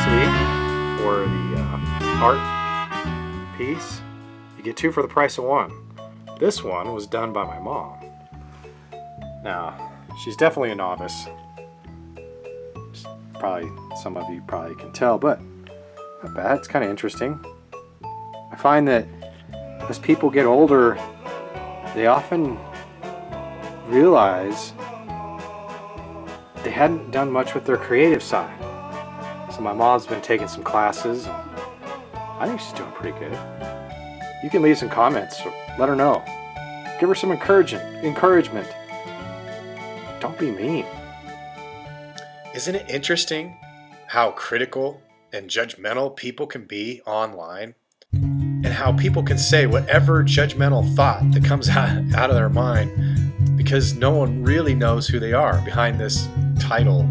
week for the art piece. You get two for the price of one. This one was done by my mom. Now, she's definitely a novice. Probably some of you probably can tell, but not bad. It's kind of interesting. I find that as people get older, they often realize they hadn't done much with their creative side. So my mom's been taking some classes. I think she's doing pretty good. You can leave some comments. Let her know. Give her some encouragement. Don't be mean. Isn't it interesting how critical and judgmental people can be online? And how people can say whatever judgmental thought that comes out of their mind because no one really knows who they are behind this title,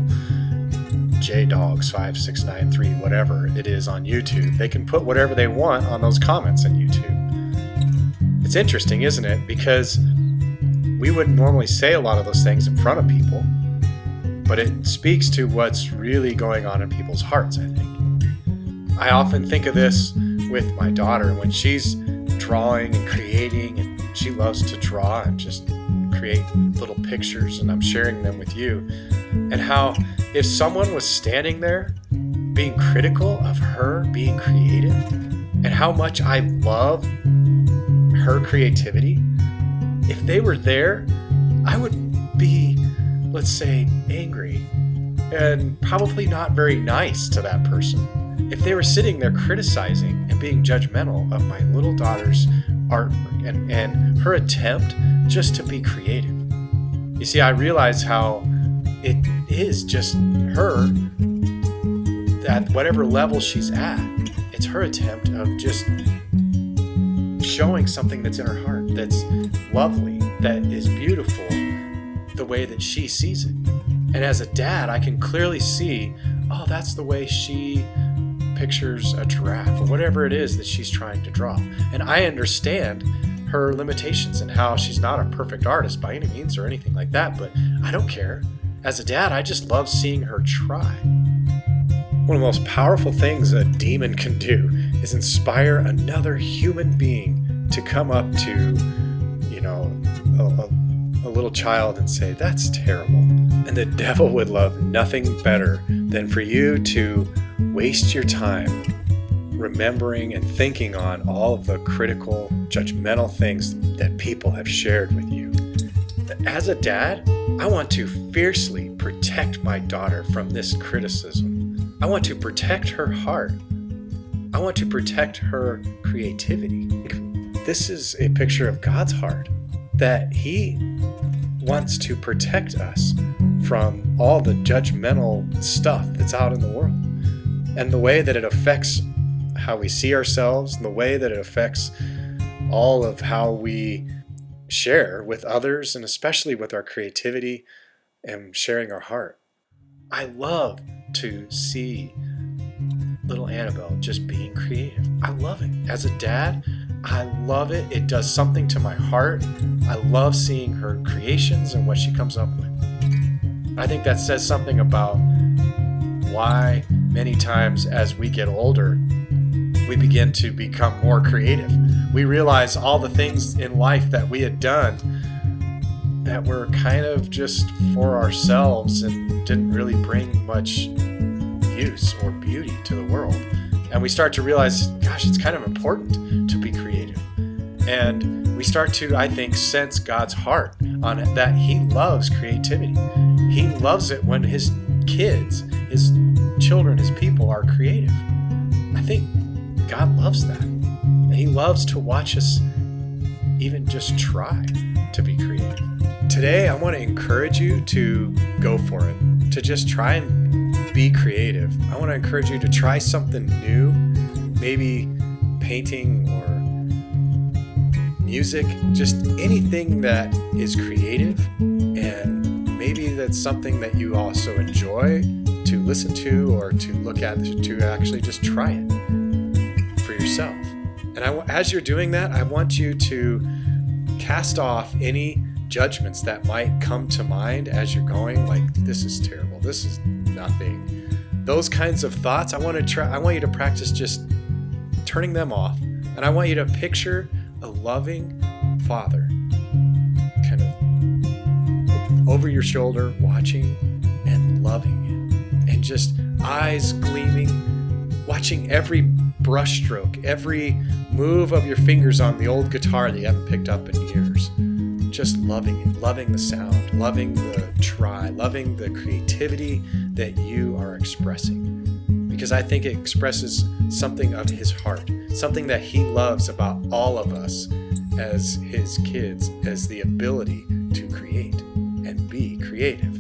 JDogs5693, whatever it is on YouTube. They can put whatever they want on those comments on YouTube. It's interesting, isn't it? Because we wouldn't normally say a lot of those things in front of people, but it speaks to what's really going on in people's hearts, I think. I often think of this with my daughter when she's drawing and creating, and she loves to draw and just create little pictures, and I'm sharing them with you, and how if someone was standing there being critical of her being creative and how much I love her creativity, if they were there, I would be, let's say, angry and probably not very nice to that person if they were sitting there criticizing and being judgmental of my little daughter's artwork and her attempt just to be creative. You see, I realize how it is just her, at whatever level she's at, it's her attempt of just showing something that's in her heart, that's lovely, that is beautiful, the way that she sees it. And as a dad, I can clearly see, oh, that's the way she pictures a giraffe or whatever it is that she's trying to draw. And I understand her limitations and how she's not a perfect artist by any means or anything like that, but I don't care. As a dad, I just love seeing her try. One of the most powerful things a demon can do is inspire another human being to come up to, a little child and say, that's terrible. And the devil would love nothing better than for you to waste your time remembering and thinking on all of the critical, judgmental things that people have shared with you. As a dad, I want to fiercely protect my daughter from this criticism. I want to protect her heart. I want to protect her creativity. This is a picture of God's heart, that He wants to protect us from all the judgmental stuff that's out in the world, and the way that it affects how we see ourselves, and the way that it affects all of how we share with others, and especially with our creativity and sharing our heart. I love to see little Annabelle just being creative. I love it. As a dad, I love it. It does something to my heart. I love seeing her creations and what she comes up with. I think that says something about why many times as we get older, we begin to become more creative. We realize all the things in life that we had done that were kind of just for ourselves and didn't really bring much use or beauty to the world. And we start to realize, gosh, it's kind of important to be creative. And we start to, I think, sense God's heart on it, that He loves creativity. He loves it when His kids, His children, His people are creative. I think God loves that. And He loves to watch us even just try to be creative. Today, I want to encourage you to go for it, to just try and be creative. I want to encourage you to try something new, maybe painting or music, just anything that is creative, and maybe that's something that you also enjoy to listen to or to look at, to actually just try it for yourself. And as you're doing that, I want you to cast off any judgments that might come to mind as you're going, like, this is terrible, this is nothing, those kinds of thoughts, I want you to practice just turning them off. And I want you to picture a loving Father kind of over your shoulder, watching and loving it, and just eyes gleaming, watching every brushstroke, every move of your fingers on the old guitar that you haven't picked up in years. Just loving it, loving the sound, loving the try, loving the creativity that you are expressing. Because I think it expresses something of his heart, something that he loves about all of us as his kids, as the ability to create and be creative.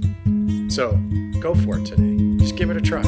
So go for it today. Just give it a try.